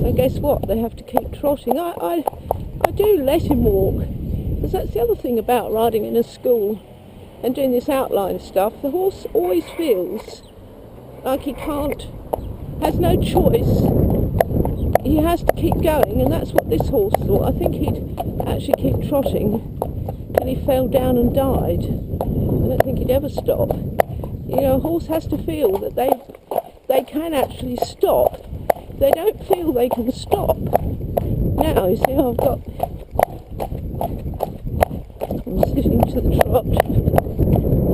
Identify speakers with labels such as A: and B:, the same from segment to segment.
A: So guess what? They have to keep trotting. I do let him walk, because that's the other thing about riding in a school and doing this outline stuff. The horse always feels like he has no choice. He has to keep going, and that's what this horse thought. I think he'd actually keep trotting till he fell down and died. I don't think he'd ever stop. You know, a horse has to feel that they can actually stop. They don't feel they can stop. Now, you see, I'm sitting to the trot,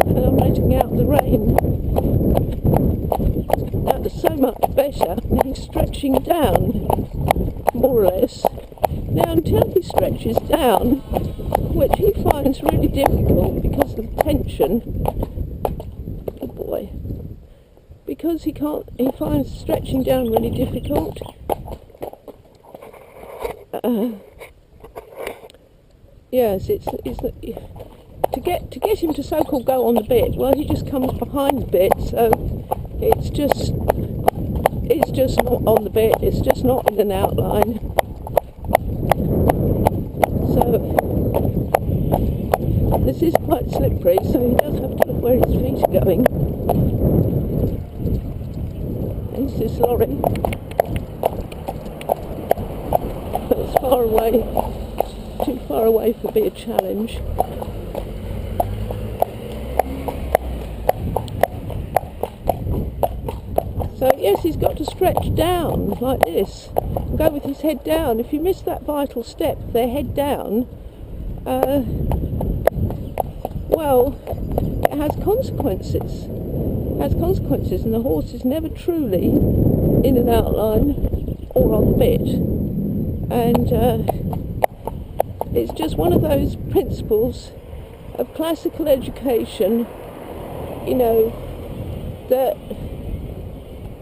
A: and I'm letting out the rein. That was so much better. And he's stretching down, more or less. Now, until he stretches down, which he finds really difficult because of the tension, good boy, because he finds stretching down really difficult. Yes, it's to get him to so-called go on the bit. Well, he just comes behind the bit, so it's just not on the bit. It's just not in an outline. So this is quite slippery, so he does have to look where his feet are going. There's this lorry. But it's far away, too far away for be a challenge. So yes, he's got to stretch down like this and go with his head down. If you miss that vital step, their head down, well, it has consequences. It has consequences, and the horse is never truly in an outline or on the bit. And it's just one of those principles of classical education, you know, that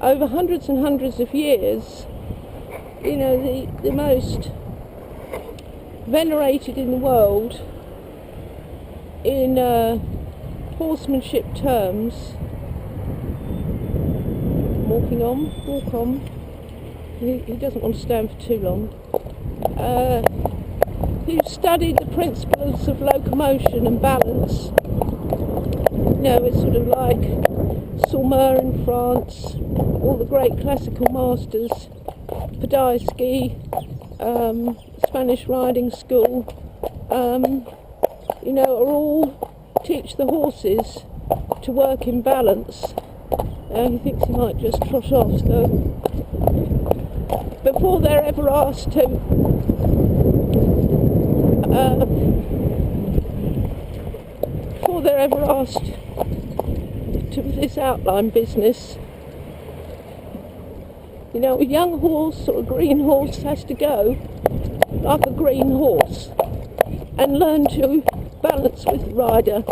A: over hundreds and hundreds of years, you know, the most venerated in the world in horsemanship terms. Walk on. He doesn't want to stand for too long. Who studied the principles of locomotion and balance. You know, it's sort of like Saumur in France, all the great classical masters, Podolsky, Spanish riding school, you know, are all teach the horses to work in balance. He thinks he might just trot off, so before they're ever asked to this outline business, you know, a young horse or a green horse has to go like a green horse and learn to balance with the rider.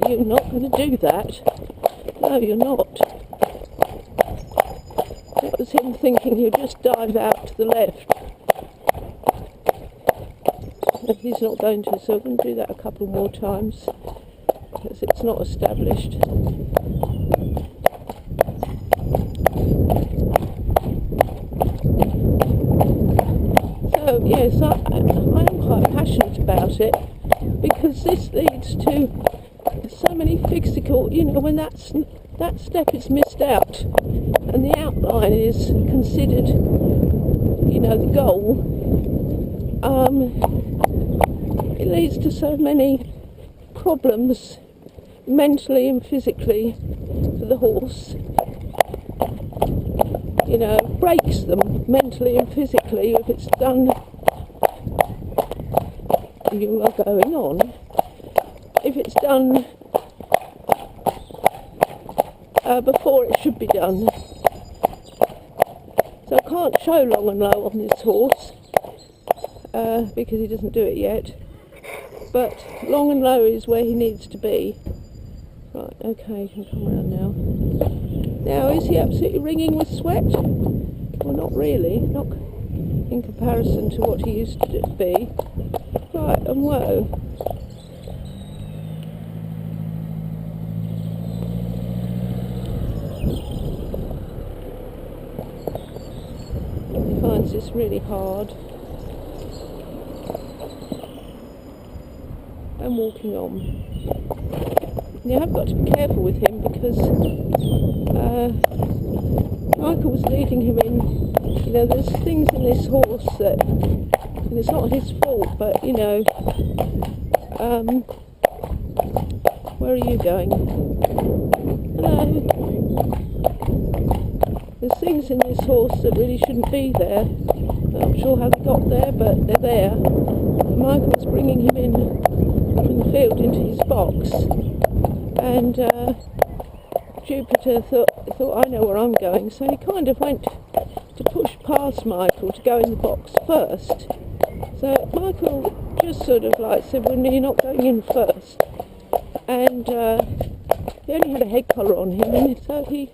A: You're not going to do that. No, you're not. That was him thinking he'd just dive out to the left. And he's not going to, so I'm going to do that a couple more times, because it's not established. So yes, I am quite passionate about it, because this leads to so many physical, you know, when that step is missed out and the outline is considered, you know, the goal, it leads to so many problems mentally and physically for the horse. You know, breaks them mentally and physically if it's done. You are going on. If it's done before it should be done. So I can't show long and low on this horse because he doesn't do it yet. But long and low is where he needs to be. Right, okay, you can come around now. Now, is he absolutely wringing with sweat? Well, not really, not in comparison to what he used to be. Right, and whoa. finds this really hard. And walking on. Now I've got to be careful with him because Michael was leading him in. You know, there's things in this horse that, and it's not his fault, but you know, where are you going? Hello. There's things in this horse that really shouldn't be there. I'm not sure how they got there, but they're there. Michael was bringing him in from the field into his box, and Jupiter thought I know where I'm going, so he kind of went to push past Michael to go in the box first. So Michael just sort of like said, well, you're not going in first, and he only had a head collar on him, and so he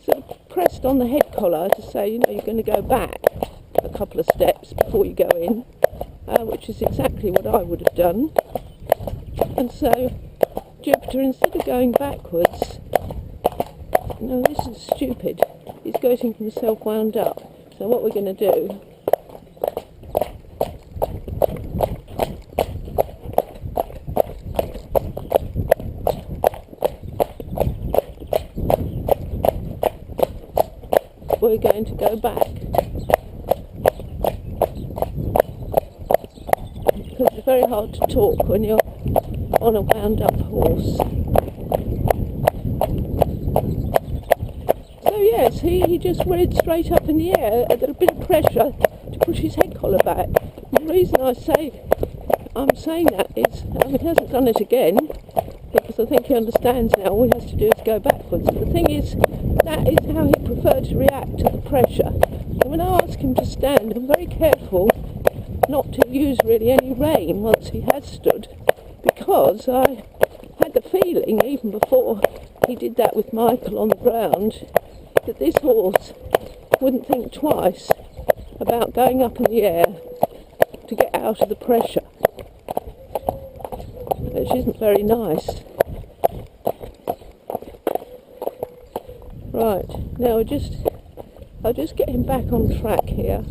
A: sort of pressed on the head collar to say, you know, you're going to go back a couple of steps before you go in, which is exactly what I would have done. And so Jupiter, instead of going backwards, no, this is stupid, he's getting himself wound up. So what we're going to do, we're going to go back, because it's very hard to talk when you're on a wound up horse. So yes, he just went straight up in the air at a bit of pressure to push his head collar back. The reason I'm saying that is, he hasn't done it again, because I think he understands now all he has to do is go backwards. But the thing is, that is how he preferred to react to the pressure. And when I ask him to stand, I'm very careful not to use really any rein once he has stood, because I had the feeling, even before he did that with Michael on the ground, that this horse wouldn't think twice about going up in the air to get out of the pressure, which isn't very nice. Right, now I'll just get him back on track here.